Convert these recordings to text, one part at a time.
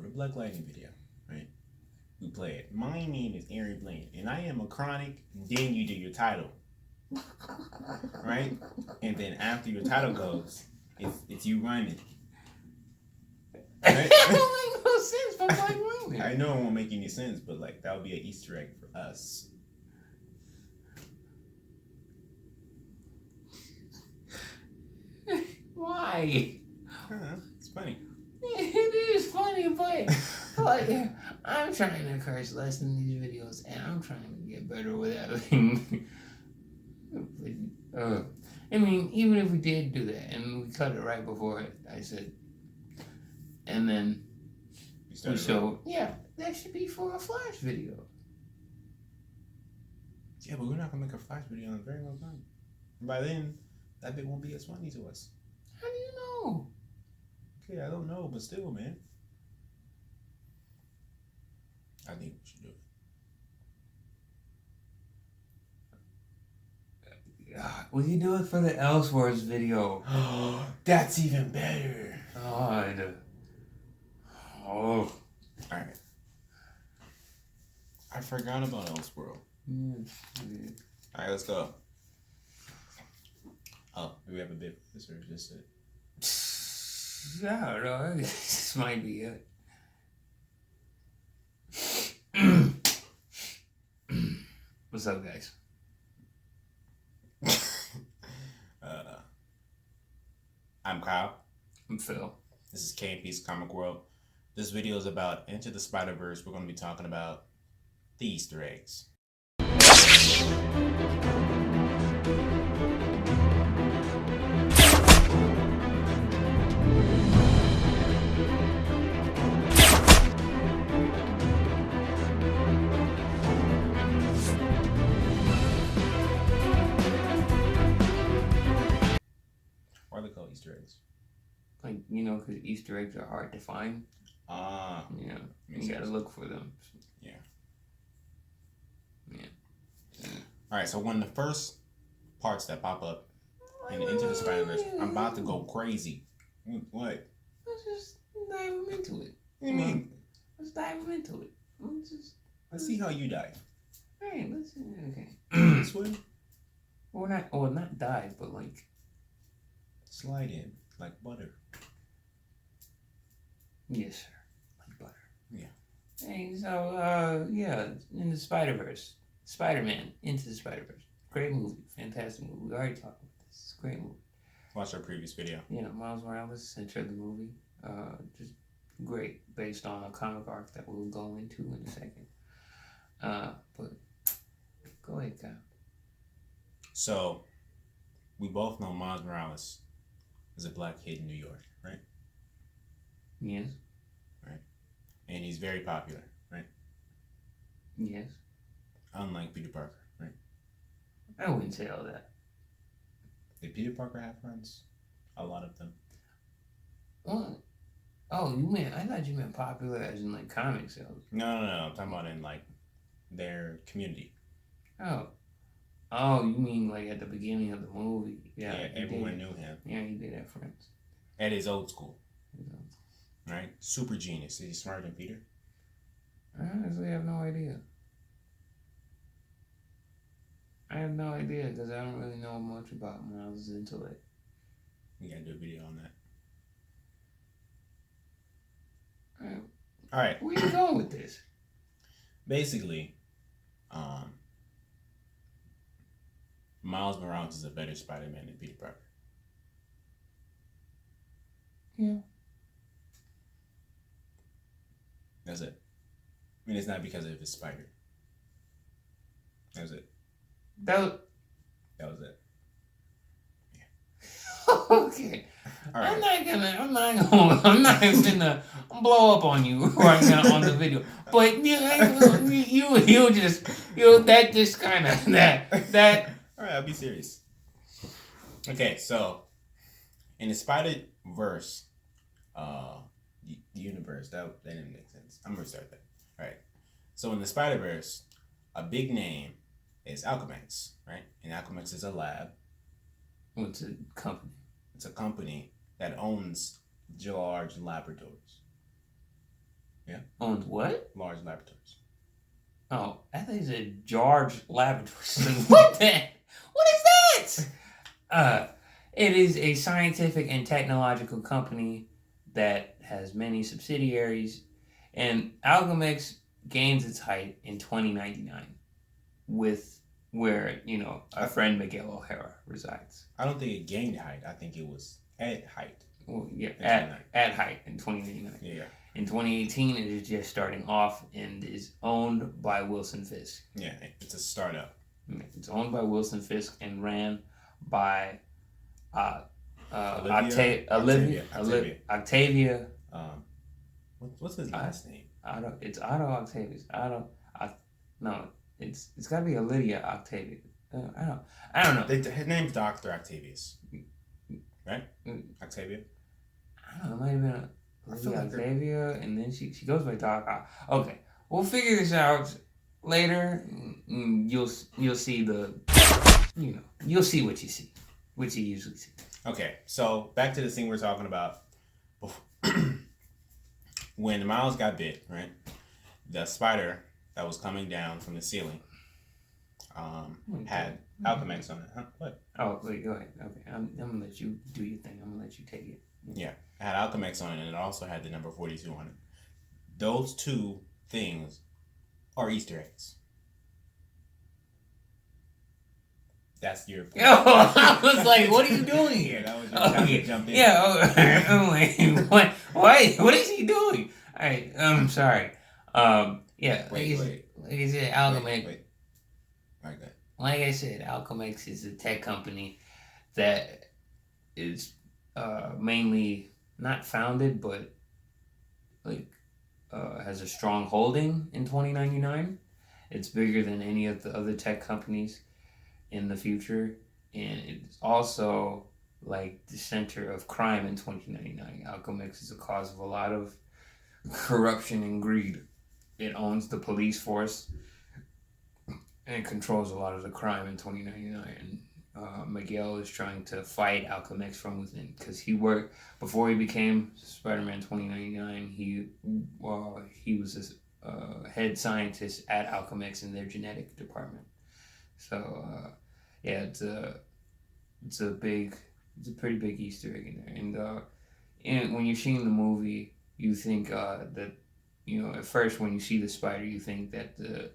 the Black Lightning video, right? We play it. My name is Aaron Blaine, and I am a chronic. Then you do your title, right? And then after your title goes, it's you running. Right? That don't make no sense for Black Lightning. I know it won't make any sense, but like that would be an Easter egg for us. Why? It's funny. It is funny, but like, I'm trying to curse less in these videos, and I'm trying to get better with editing. I mean, even if we did do that, and we cut it right before I said, and then we showed, that should be for a Flash video. Yeah, but we're not gonna make a Flash video in a very long time. By then, that bit won't be as funny to us. How do you know? Okay, I don't know, but still, man. I think we should do it. We can do it for the Elseworlds video. That's even better. God. Alright. I forgot about Elseworld. Alright, let's go. Oh, do we have a bit for this or just it? I don't know. This might be it. What's up, guys? I'm Kyle. I'm Phil. This is KP's Comic World. This video is about Into the Spider-Verse. We're going to be talking about the Easter eggs. Why are they called Easter eggs? Like, you know, because Easter eggs are hard to find. Yeah, you gotta look for them. Yeah. Yeah. Alright, so one of the first parts that pop up in Into the Spider-Verse, I'm about to go crazy. What? Let's just dive into it. What do you mean? Let's dive into it. Let's see how you die. Alright, let's see. Okay. This way? Or not dive, but like slide in like butter. Yes, sir. Like butter. Yeah. Hey, so in the Spider-Verse. Spider-Man, Into the Spider-Verse. Great movie. Fantastic movie. We already talked about this. It's a great movie. Watch our previous video. Yeah, Miles Morales, center of the movie. Just great, based on a comic arc that we'll go into in a second. But go ahead, Kyle. So, we both know Miles Morales is a black kid in New York, right? Yes. Right. And he's very popular, right? Yes. Unlike Peter Parker, right? I wouldn't say all that. Did Peter Parker have friends? A lot of them. What? I thought you meant popular as in like comic sales. No. I'm talking about in like their community. Oh, you mean like at the beginning of the movie? Yeah, everyone knew him. Yeah, he did have friends. At his old school. Right? Super genius. Is he smarter than Peter? I honestly have no idea. I have no idea because I don't really know much about Miles' intellect. We gotta do a video on that. All right. Where you going with this? Basically, Miles Morales is a better Spider-Man than Peter Parker. Yeah. That's it. I mean, it's not because of his spider. That was it. That was it. Yeah. Okay. All right. I'm not gonna blow up on you right now on the video. But that just kind of that. All right, I'll be serious. Okay, so in the Spider-Verse, universe, that didn't make sense. I'm gonna restart that. All right. So in the Spider-Verse, a big name is Alchemax, right? And Alchemax is a lab. It's a company. It's a company that owns large laboratories. Yeah. Owns what? Large laboratories. Oh, I think it's a George Laboratories. What the? What is that? It is a scientific and technological company that has many subsidiaries, and Alchemex gains its height in 2099 with where our friend Miguel O'Hara resides. I don't think it gained height. I think it was at height. Well, yeah, at height in 2099. Yeah. In 2018, it is just starting off and is owned by Wilson Fisk. Yeah, it's a startup. It's owned by Wilson Fisk and ran by Octavia. What's his last name? It's Otto Octavius. No, it's got to be Lydia Octavia. I don't know. His name's Dr. Octavius, right? Octavia. I don't know. It might have been Lydia Octavia, and then she goes by Doc. Okay, we'll figure this out later. You'll see you'll see what you see, what you usually see. Okay, so back to the thing we're talking about. When Miles got bit, right? The spider that was coming down from the ceiling had Alchemex on it. Huh? What? Oh, wait, go ahead. Okay, I'm gonna let you do your thing. I'm gonna let you take it. Yeah, it had Alchemex on it, and it also had the number 42 on it. Those two things are Easter eggs. That's your point. I was like, what are you doing here? That was your time to jump in. Yeah, I'm like, what? Why? What is he doing? All right, I'm sorry. Yeah, like I said, Alchemex. Wait. All right, good. Like I said, Alchemex is a tech company that is mainly not founded, but has a strong holding in 2099. It's bigger than any of the other tech companies in the future, and it's also like the center of crime in 2099. Alchemex is a cause of a lot of corruption and greed. It owns the police force and controls a lot of the crime in 2099. Miguel is trying to fight Alchemex from within because before he became Spider-Man 2099. He was a head scientist at Alchemex in their genetic department. So yeah, it's a pretty big Easter egg in there. And when you're seeing the movie, you think that at first when you see the spider, you think that the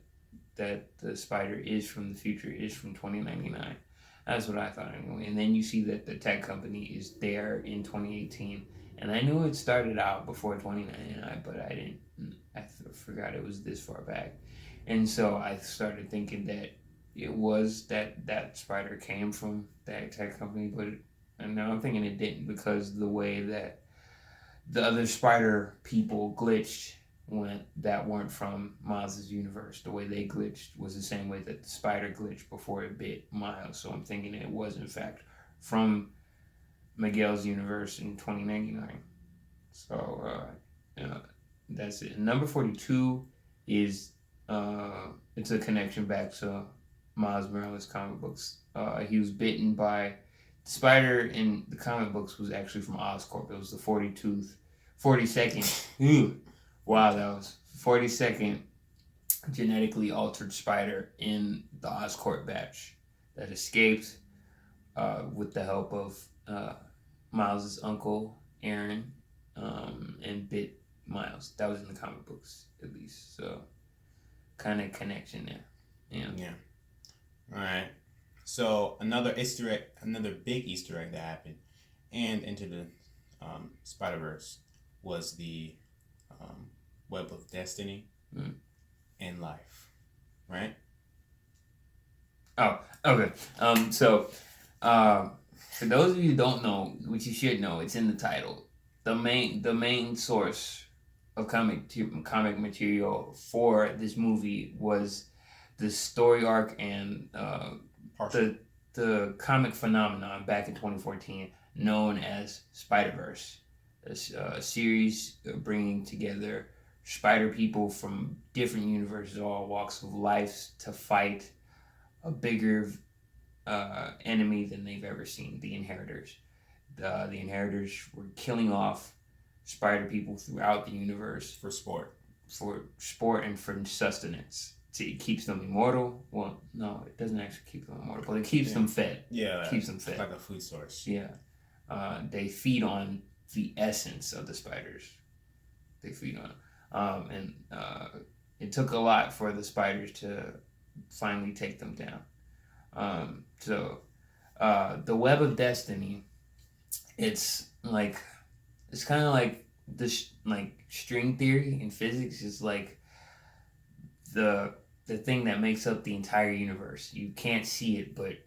spider is from the future, is from 2099. That's what I thought anyway. And then you see that the tech company is there in 2018, and I knew it started out before 2099, but I forgot it was this far back, and so I started thinking that it was that spider came from that tech company, and now I'm thinking it didn't, because the way that the other spider people glitched that weren't from Miles' universe, the way they glitched was the same way that the spider glitched before it bit Miles. So I'm thinking it was in fact from Miguel's universe in 2099. So that's it. Number 42 is it's a connection back to Miles Morales comic books. He was bitten by the spider in the comic books was actually from Oscorp. It was the 42nd. Wow, that was 42nd genetically altered spider in the Oscorp batch that escaped with the help of Miles' uncle, Aaron, and bit Miles. That was in the comic books, at least. So, kind of connection there. Yeah. All right. So, another big Easter egg that happened and into the Spider-Verse was the Web of Destiny and Life, right? Oh, okay. So, for those of you who don't know, which you should know, it's in the title. The main source of comic material for this movie was the story arc and the comic phenomenon back in 2014 known as Spider-Verse, a series bringing together spider people from different universes, all walks of life, to fight a bigger enemy than they've ever seen, the Inheritors. The Inheritors were killing off spider people throughout the universe. For sport. for sport and for sustenance. It keeps them immortal. Well, no, it doesn't actually keep them immortal, but it keeps them fed. Yeah, keeps them fed. Like a food source. Yeah, they feed on the essence of the spiders. They feed on, and it took a lot for the spiders to finally take them down. So the web of destiny, it's kind of like this, like string theory in physics is like the thing that makes up the entire universe. You can't see it, but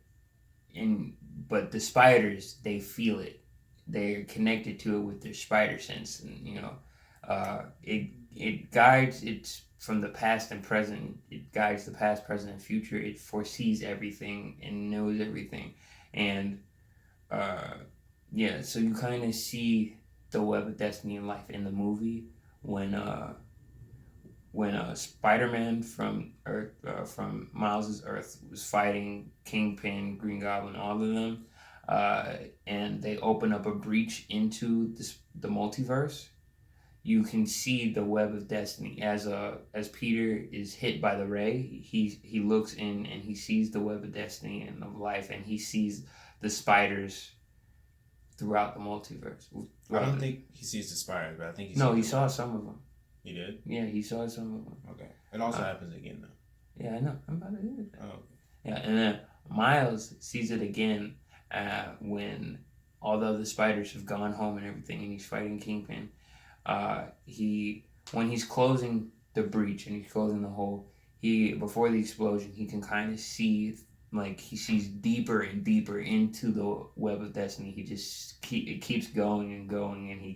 the spiders, they feel it. They're connected to it with their spider sense, and it guides it from the past and present. It guides the past, present, and future. It foresees everything and knows everything, and so you kind of see the web of destiny in life in the movie when Spider-Man from Miles' Earth was fighting Kingpin, Green Goblin, all of them, and they open up a breach into the multiverse. You can see the web of destiny as Peter is hit by the ray. He looks in and he sees the web of destiny and of life, and he sees the spiders throughout the multiverse. I don't think he sees the spiders, but I think he saw some of them. He did? Yeah, he saw some of them. Okay. It also happens again, though. Yeah, I know. I'm about to do that. Oh, okay. Yeah, and then Miles sees it again when all the other spiders have gone home and everything, and he's fighting Kingpin. When he's closing the breach and he's closing the hole, before the explosion, he can kind of see, like, he sees deeper and deeper into the web of destiny. It keeps going and going, and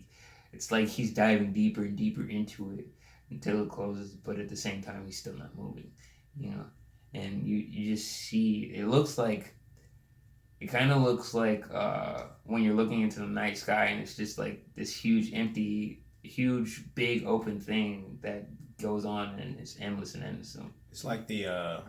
it's like he's diving deeper and deeper into it until it closes, but at the same time he's still not moving, and you just see, it kind of looks like when you're looking into the night sky and it's just like this huge big open thing that goes on and it's endless and endless. So it's like the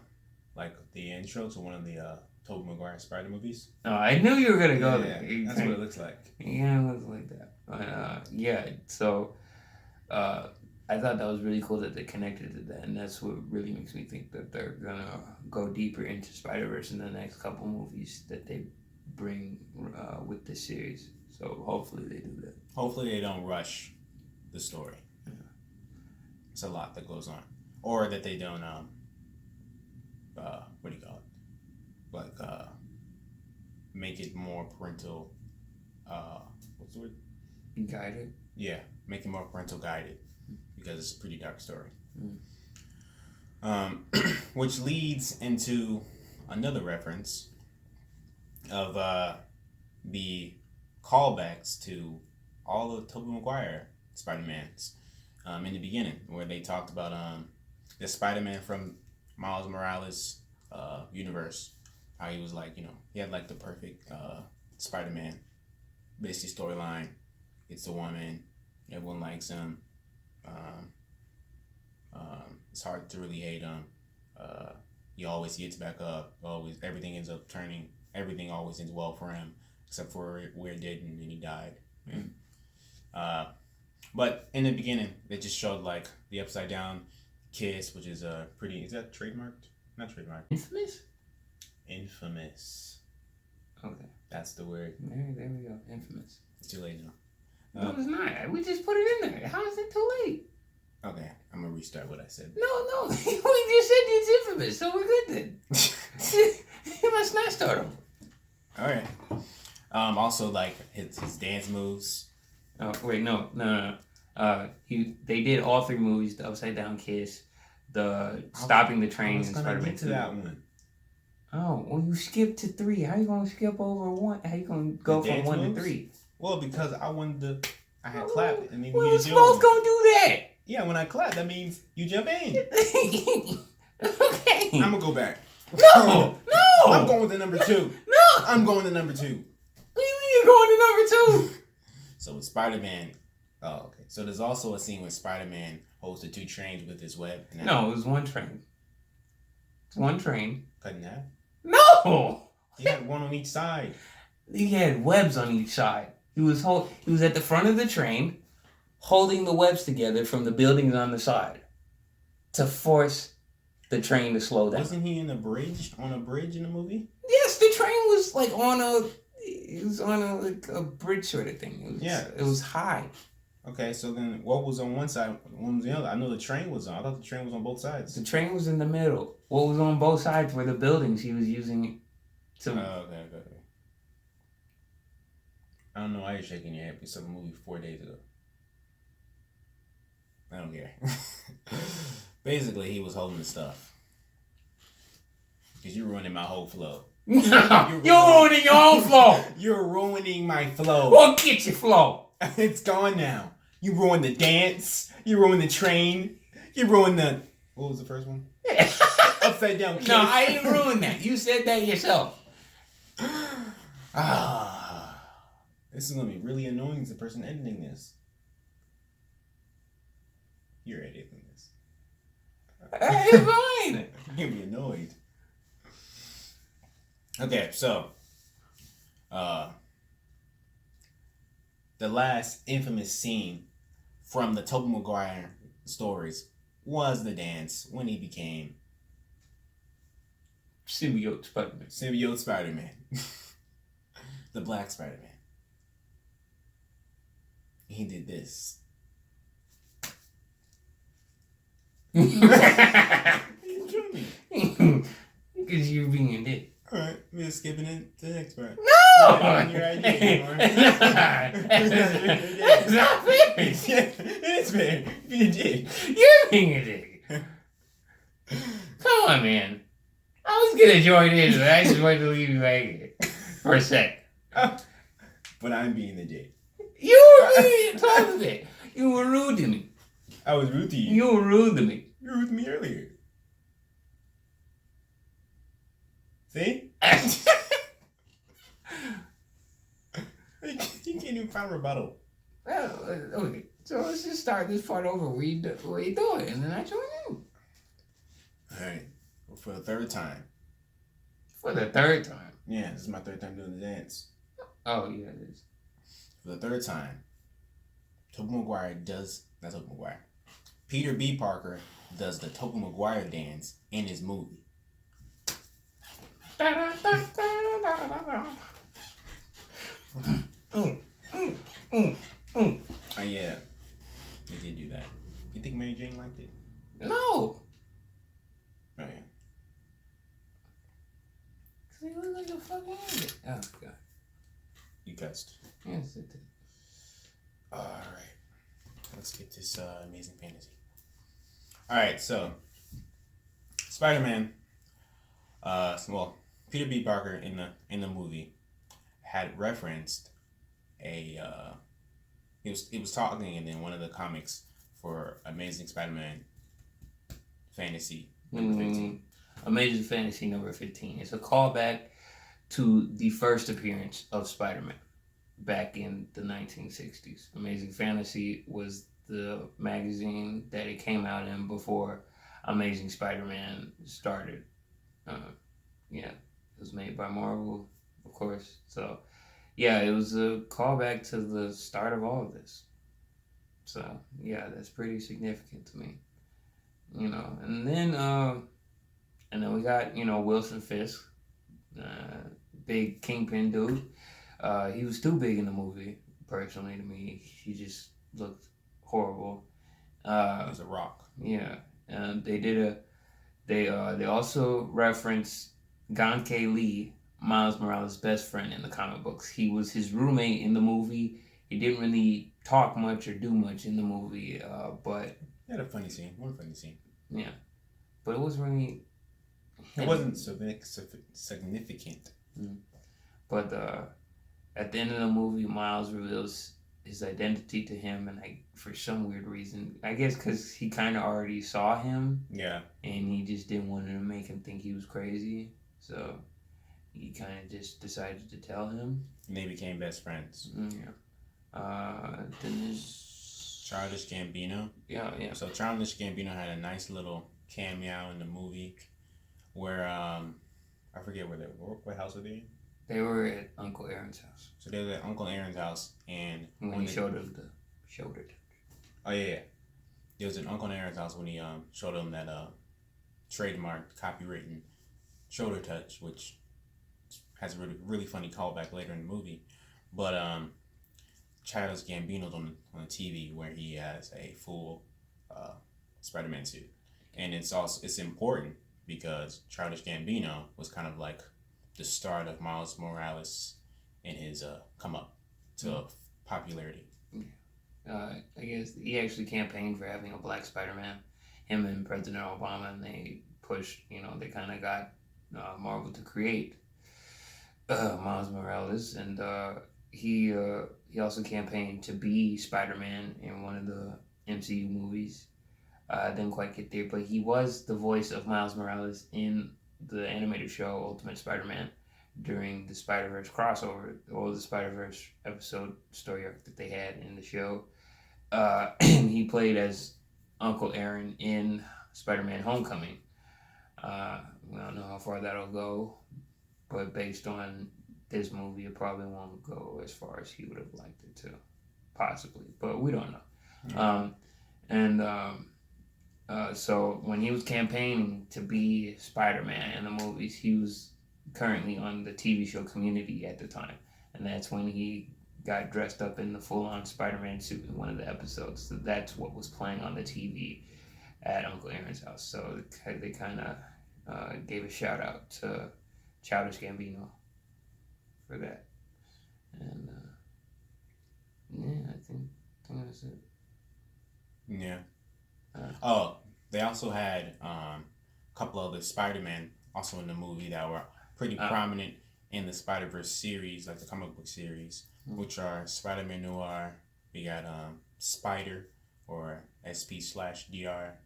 intro to one of the Tobey Maguire Spider movies. Oh, I knew you were gonna go there. That's what it looks like. Yeah, it looks like that. But so I thought that was really cool that they connected to that, and that's what really makes me think that they're gonna go deeper into Spider-Verse in the next couple movies that they bring with this series. So hopefully they do that. Hopefully they don't rush the story. Yeah. It's a lot that goes on, or that they don't what do you call it? Like make it more parental. What's the word? Guided. Yeah, make it more parental guided, because it's a pretty dark story. Which leads into another reference of the callbacks to all of Tobey Maguire Spider-Mans in the beginning, where they talked about the Spider-Man from Miles Morales universe, how he was like, he had like the perfect Spider-Man basically storyline. It's a woman, everyone likes him. It's hard to really hate him. He always gets back up. Everything ends up turning. Everything always ends well for him, except for where it didn't, and he died. But in the beginning, they just showed like the upside down kiss, which is pretty. Is that trademarked? Not trademarked. Infamous. Infamous. Okay. That's the word. There we go. Infamous. It's too late now. No, it's not. We just put it in there. How is it too late? Okay, I'm gonna restart what I said. No. We just said it's infamous, so we're good then. You must not start over. All right. Also, like his dance moves. Oh wait, no. They did all three movies: the Upside Down Kiss, the Stopping the Train, and Spider-Man 2. That one. Oh, well, you skipped to 3. How you gonna skip over 1? How you gonna go from 1 to 3? Well, because I wanted to. I had clapped, and then we was both gonna do that. Yeah, when I clap, that means you jump in. Okay. I'm gonna go back. No. I'm going with the number 2. No. I'm going to number 2. What do you mean you're going to number 2? So with Spider-Man, okay. So there's also a scene where Spider-Man holds the 2 trains with his web. No, it was 1 train. It's 1 train. Cut in half? No. He had 1 on each side. He had webs on each side. He was at the front of the train, holding the webs together from the buildings on the side. to force the train to slow down. Wasn't he on a bridge in the movie? Yes, the train was like on a bridge sort of thing. It was high. Okay, so then what was on one side? What was the other? I know the train was on. I thought the train was on both sides. The train was in the middle. What was on both sides were the buildings he was using to. Okay. I don't know why you're shaking your head. We saw the movie 4 days ago. I don't care. Basically, he was holding the stuff. Because you're ruining my whole flow. You're ruining your own flow. You're ruining my flow. Well, get your flow. It's gone now. You ruined the dance. You ruined the train. You ruined the... What was the first one? Upside down kiss. No, I didn't ruin that. You said that yourself. This is going to be really annoying as the person editing this. You're editing this. It's fine. You're going to be annoyed. Okay, so... the last infamous scene from the Tobey Maguire stories was the dance when he became Symbiote Spider-Man. Symbiote Spider-Man. The Black Spider-Man. He did this. You enjoy me. Because you're being a dick. Alright, we're skipping it to the next part. No! Your idea anymore. It's not fair. It's fair. Be a dick. You're being a dick. Come on, man. I was gonna join in, but I just wanted to leave you hanging for a sec. But I'm being the dick. You were being top of it. You were rude to me. I was rude to you. You were rude to me. You were rude to me earlier. See? You can't even find a rebuttal. Well, okay. So let's just start this part over. What you doing? And then I join in. Alright. For the third time. For the third time? Yeah, this is my third time doing the dance. Oh, yeah, it is. For the third time, Peter B. Parker does the Tobey Maguire dance in his movie. Oh yeah, he did do that. You think Mary Jane liked it? No. Oh yeah. Cause he looked like a fucking idiot. Oh god. You cussed. Yes, it did. All right, let's get this amazing fantasy. All right, so Spider-Man. Peter B. Parker in the movie had referenced he was talking in one of the comics for Amazing Spider-Man Fantasy number 15. Amazing Fantasy number 15. It's a callback to the first appearance of Spider-Man back in the 1960s. Amazing Fantasy was the magazine that it came out in before Amazing Spider-Man started. It was made by Marvel, of course. So, yeah, it was a callback to the start of all of this. So, yeah, that's pretty significant to me. And then we got, Wilson Fisk, big kingpin dude. He was too big in the movie, personally, to me. He just looked horrible. He was a rock. Yeah. And they also referenced Gon-K Lee, Miles Morales' best friend in the comic books. He was his roommate in the movie. He didn't really talk much or do much in the movie, but... He had a funny scene. One funny scene. Yeah. But it wasn't really... It wasn't significant. But at the end of the movie, Miles reveals his identity to him, and for some weird reason, I guess because he kind of already saw him. Yeah. And he just didn't want to make him think he was crazy. So he kind of just decided to tell him. And they became best friends. Yeah. Then there's Childish Gambino. Yeah. So Childish Gambino had a nice little cameo in the movie where I forget what house were they in? They were at Uncle Aaron's house. So they were at Uncle Aaron's house, and when he showed him the shoulder touch. Oh yeah. there was an uncle in Aaron's house when he showed him that trademarked, copywritten shoulder touch, which has a really funny callback later in the movie. But Childish Gambino's on the TV where he has a full Spider-Man suit, and it's important because Childish Gambino was kind of like the start of Miles Morales in his come up to popularity. I guess he actually campaigned for having a black Spider-Man. Him and President Obama, and they pushed. They kind of got Marvel to create Miles Morales, and he also campaigned to be Spider-Man in one of the MCU movies. Didn't quite get there, but he was the voice of Miles Morales in the animated show Ultimate Spider-Man during the Spider-Verse crossover, or the Spider-Verse episode story arc that they had in the show. And he played as Uncle Aaron in Spider-Man Homecoming. We don't know how far that'll go, but based on this movie, it probably won't go as far as he would have liked it to, possibly, but we don't know. So when he was campaigning to be Spider-Man in the movies, he was currently on the TV show Community at the time, and that's when he got dressed up in the full-on Spider-Man suit in one of the episodes. So that's what was playing on the TV at Uncle Aaron's house. So they kind of gave a shout out to Childish Gambino for that. And yeah, I think that's it. Yeah. They also had a couple other Spider-Man also in the movie that were pretty prominent in the Spider-Verse series, like the comic book series, which are Spider-Man Noir. We got Spider, or SP/DR,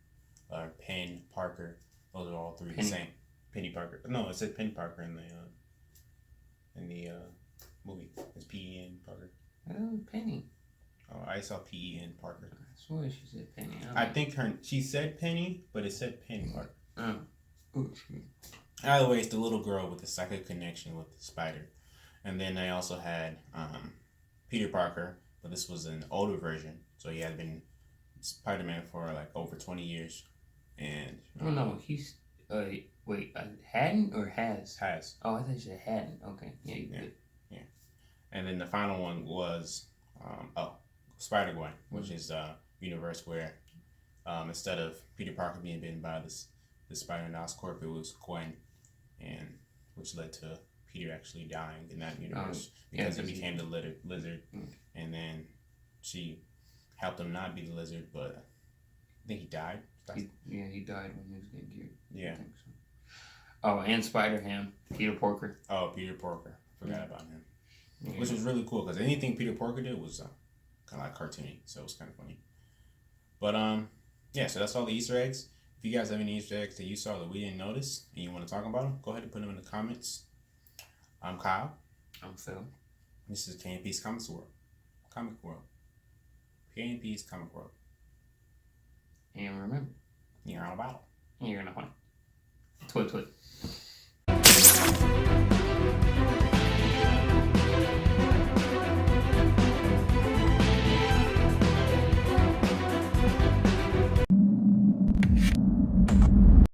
or Penn Parker. Those are all three the same. Penny Parker. No, it said Penn Parker in the movie. It's P.E.N. Parker. Oh, Penny. Oh, I saw P.E.N. Parker. I swear she said Penny. I think she said Penny, but it said Penny Parker. Oh. Either way, it's the little girl with the psychic connection with the spider. And then they also had Peter Parker, but this was an older version. So he had been Spider-Man for like over 20 years. And no, he's hadn't or has? Has. Oh, I thought you said hadn't. Okay. Yeah, you did. Yeah. And then the final one was Spider-Gwen, which is a universe where instead of Peter Parker being bitten by the spider in Oscorp, it was Gwen, and which led to Peter actually dying in that universe because he became the lizard, and then she helped him not be the lizard, but I think he died. He died when he was getting cured. Yeah. I think so. Oh, and Spider-Ham, Peter Porker. Oh, Peter Porker. Forgot about him. Yeah. Which was really cool because anything Peter Porker did was kind of like cartoony, so it was kind of funny. But yeah, so that's all the Easter eggs. If you guys have any Easter eggs that you saw that we didn't notice and you want to talk about them, go ahead and put them in the comments. I'm Kyle. I'm Phil. This is KNP's Comic World. KNP's Comic World. And remember, you're on a battle. You're gonna find. Twit.